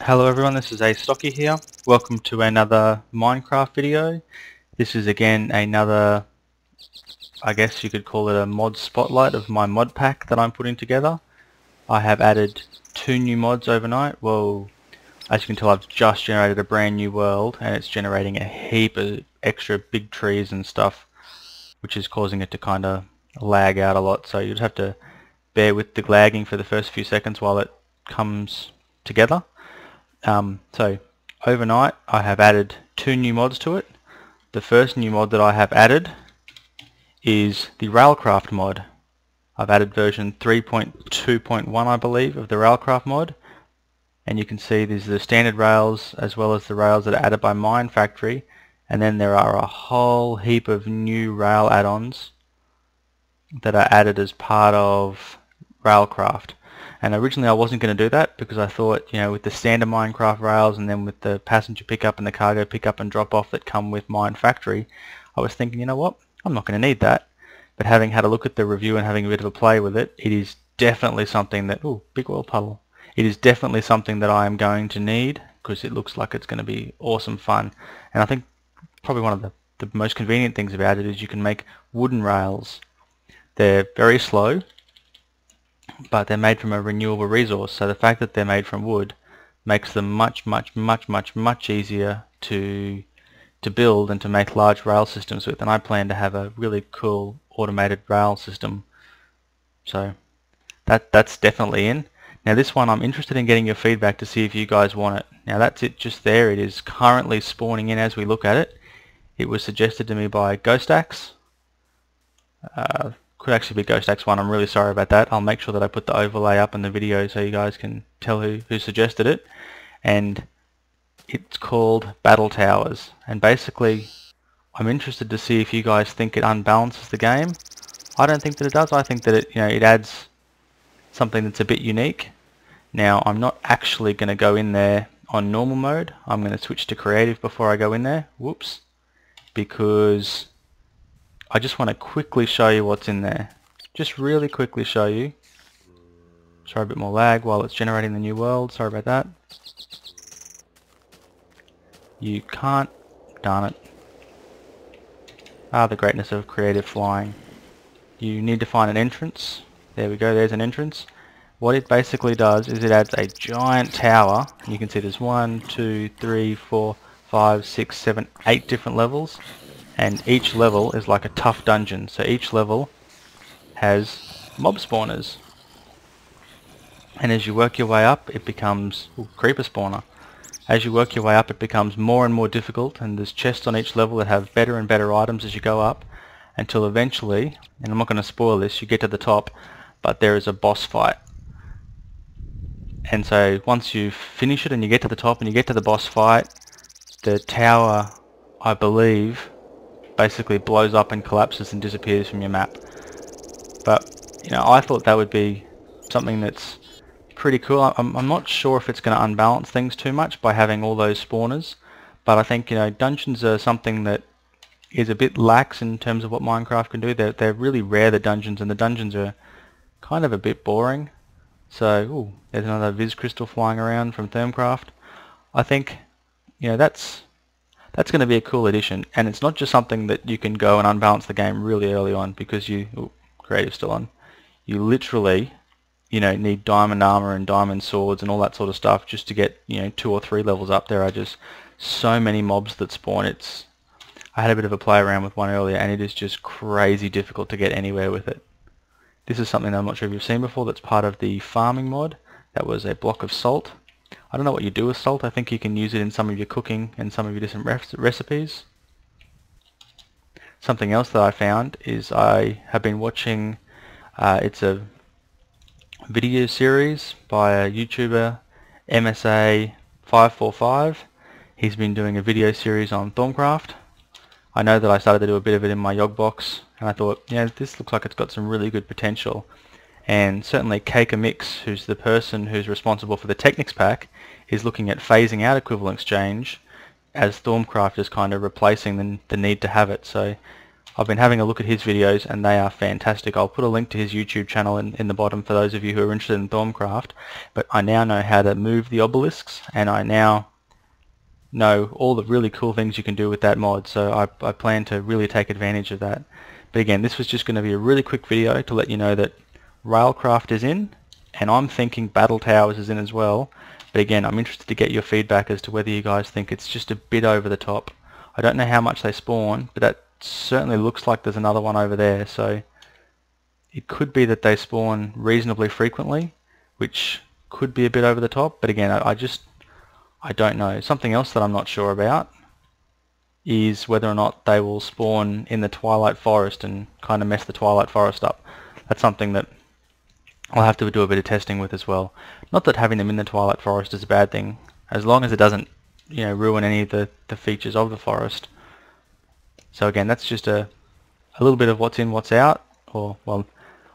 Hello everyone, this is Astocky here. Welcome to another Minecraft video. This is again another, I guess you could call it a mod spotlight of my mod pack that I'm putting together. I have added 2 new mods overnight. Well, as you can tell, I've just generated a brand new world and it's generating a heap of extra big trees and stuff, which is causing it to kind of lag out a lot. So you'd have to bear with the lagging for the first few seconds while it comes together. So overnight I have added 2 new mods to it. The first new mod that I have added is the Railcraft mod. I've added version 3.2.1 I believe of the Railcraft mod, and you can see there's the standard rails as well as the rails that are added by Mine Factory, and then there are a whole heap of new rail add-ons that are added as part of Railcraft. And originally I wasn't going to do that because I thought, you know, with the standard Minecraft rails and then with the passenger pickup and the cargo pickup and drop off that come with Mine Factory, I was thinking, you know what, I'm not going to need that. But having had a look at the review and having a bit of a play with it, it is definitely something that, ooh, big oil puddle. It is definitely something that I am going to need because it looks like it's going to be awesome fun. And I think probably one of the most convenient things about it is you can make wooden rails. They're very slow, but they're made from a renewable resource, so the fact that they're made from wood makes them much easier to build and to make large rail systems with. And I plan to have a really cool automated rail system, so that's definitely in. Now this one I'm interested in getting your feedback to see if you guys want it. Now that's it just there. It is currently spawning in as we look at it. It was suggested to me by GhostAxe. Could actually be GhostAxe1. I'm really sorry about that. I'll make sure that I put the overlay up in the video so you guys can tell who suggested it. And it's called Battle Towers. And basically, I'm interested to see if you guys think it unbalances the game. I don't think that it does. I think that it adds something that's a bit unique. Now, I'm not actually going to go in there on normal mode. I'm going to switch to creative before I go in there. Whoops. Because I just want to quickly show you what's in there. Just really quickly show you. Sorry, a bit more lag while it's generating the new world. Sorry about that. You can't, darn it. Ah, the greatness of creative flying. You need to find an entrance. There we go, there's an entrance. What it basically does is it adds a giant tower. You can see there's 1, 2, 3, 4, 5, 6, 7, 8 different levels. And each level is like a tough dungeon. So each level has mob spawners. And as you work your way up, it becomes creeper spawner. As you work your way up, it becomes more and more difficult, and there's chests on each level that have better and better items as you go up, until eventually, and I'm not going to spoil this, you get to the top, but there is a boss fight. And so once you finish it and you get to the top and you get to the boss fight, the tower, I believe, basically blows up and collapses and disappears from your map. But you know, I thought that would be something that's pretty cool. I'm not sure if it's going to unbalance things too much by having all those spawners, but I think, you know, dungeons are something that is a bit lax in terms of what Minecraft can do. They're really rare, the dungeons, and the dungeons are kind of a bit boring. So, ooh, there's another vids crystal flying around from Thermcraft. I think, you know, that's going to be a cool addition, and it's not just something that you can go and unbalance the game really early on because creative's still on. You literally, you know, need diamond armor and diamond swords and all that sort of stuff just to get, you know, 2 or 3 levels up. There are just so many mobs that spawn. I had a bit of a play around with one earlier, and it is just crazy difficult to get anywhere with it. This is something that I'm not sure if you've seen before. That's part of the farming mod. That was a block of salt. I don't know what you do with salt. I think you can use it in some of your cooking and some of your different recipes. Something else that I found is I have been watching, it's a video series by a YouTuber, MSA545. He's been doing a video series on Thorncraft. I know that I started to do a bit of it in my Yog box, and I thought, yeah, this looks like it's got some really good potential. And certainly Mix, who's the person who's responsible for the Technics pack, is looking at phasing out equivalent exchange as Thorncraft is kind of replacing the need to have it. So I've been having a look at his videos and they are fantastic. I'll put a link to his YouTube channel in the bottom for those of you who are interested in Thorncraft. But I now know how to move the obelisks, and I now know all the really cool things you can do with that mod, so I plan to really take advantage of that. But again, this was just going to be a really quick video to let you know that Railcraft is in, and I'm thinking Battle Towers is in as well. But again, I'm interested to get your feedback as to whether you guys think it's just a bit over the top. I don't know how much they spawn, but that certainly looks like there's another one over there, so it could be that they spawn reasonably frequently, which could be a bit over the top. But again, I don't know. Something else that I'm not sure about is whether or not they will spawn in the Twilight Forest and kind of mess the Twilight Forest up. That's something that I'll have to do a bit of testing with as well. Not that having them in the Twilight Forest is a bad thing, as long as it doesn't, you know, ruin any of the features of the forest. So again, that's just a little bit of what's in, what's out, or, well,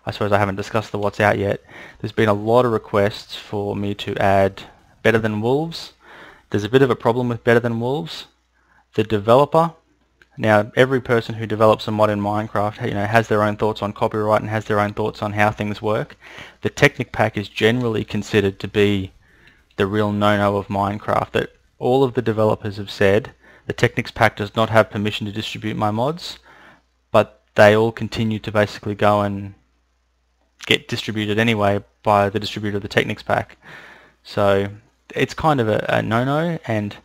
I suppose I haven't discussed the what's out yet. There's been a lot of requests for me to add Better Than Wolves. There's a bit of a problem with Better Than Wolves. The developer, now every person who develops a mod in Minecraft, you know, has their own thoughts on copyright and has their own thoughts on how things work. The Technic Pack is generally considered to be the real no-no of Minecraft, that all of the developers have said the Technics Pack does not have permission to distribute my mods, but they all continue to basically go and get distributed anyway by the distributor of the Technics Pack. So it's kind of a no-no, and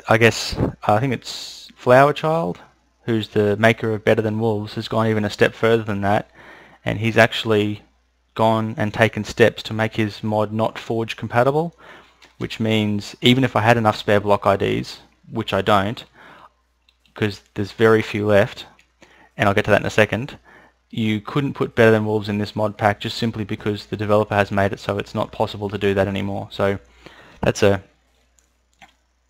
I think it's Flower Child, who's the maker of Better Than Wolves, has gone even a step further than that, and he's actually gone and taken steps to make his mod not Forge compatible, which means even if I had enough spare block IDs, which I don't, because there's very few left, and I'll get to that in a second, you couldn't put Better Than Wolves in this mod pack just simply because the developer has made it so it's not possible to do that anymore. So that's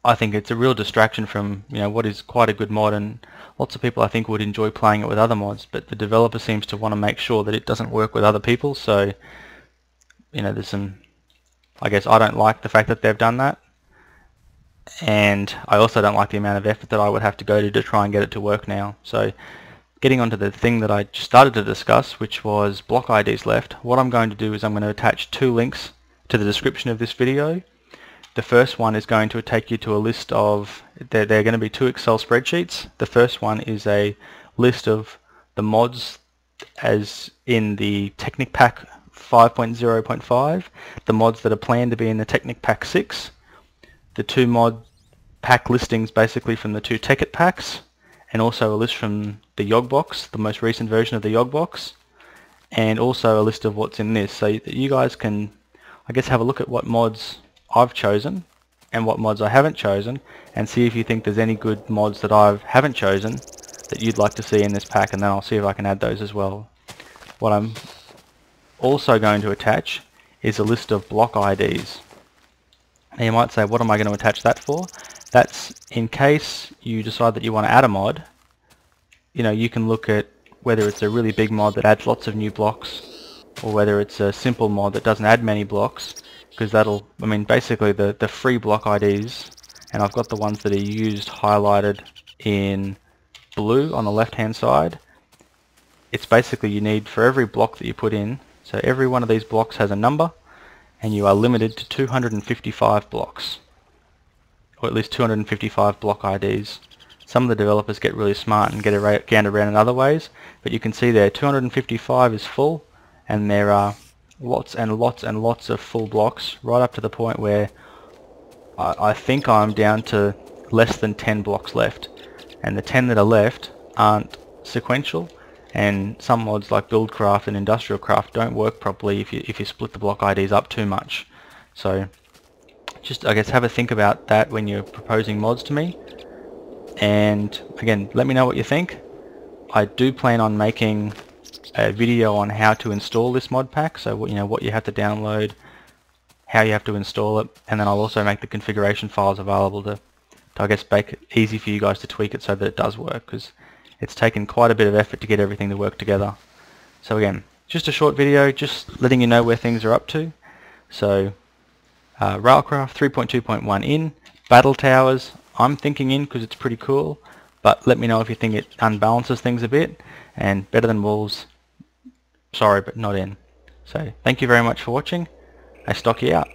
I think it's a real distraction from, you know, what is quite a good mod, and lots of people I think would enjoy playing it with other mods, but the developer seems to want to make sure that it doesn't work with other people. So, you know, there's some, I guess I don't like the fact that they've done that, and I also don't like the amount of effort that I would have to go to try and get it to work now. So getting onto the thing that I just started to discuss, which was block IDs left, what I'm going to do is I'm going to attach two links to the description of this video. The first one is going to take you to a list of, they're going to be two Excel spreadsheets. The first one is a list of the mods as in the Technic Pack 5.0.5, the mods that are planned to be in the Technic Pack 6, the two mod pack listings basically from the two Tekkit packs, and also a list from the Yogbox, the most recent version of the Yogbox, and also a list of what's in this, so that you guys can, I guess, have a look at what mods I've chosen and what mods I haven't chosen, and see if you think there's any good mods that I haven't chosen that you'd like to see in this pack, and then I'll see if I can add those as well. What I'm also going to attach is a list of block IDs. Now you might say, what am I going to attach that for? That's in case you decide that you want to add a mod. You know, you can look at whether it's a really big mod that adds lots of new blocks, or whether it's a simple mod that doesn't add many blocks, because that'll, I mean, basically the free block IDs, and I've got the ones that are used highlighted in blue on the left hand side. It's basically, you need for every block that you put in, so every one of these blocks has a number, and you are limited to 255 blocks, or at least 255 block IDs. Some of the developers get really smart and get around in other ways, but you can see there 255 is full, and there are lots and lots and lots of full blocks, right up to the point where I think I'm down to less than 10 blocks left, and the 10 that are left aren't sequential, and some mods like Buildcraft and Industrial Craft don't work properly if you split the block IDs up too much. So just, I guess, have a think about that when you're proposing mods to me, and again, let me know what you think. I do plan on making a video on how to install this mod pack, so you know, what you have to download, how you have to install it, and then I'll also make the configuration files available to I guess make it easy for you guys to tweak it so that it does work, because it's taken quite a bit of effort to get everything to work together. So again, just a short video, just letting you know where things are up to. So Railcraft 3.2.1 in, Battle Towers I'm thinking in because it's pretty cool. but let me know if you think it unbalances things a bit. And better than wolves, sorry but not in. So thank you very much for watching. Astocky out.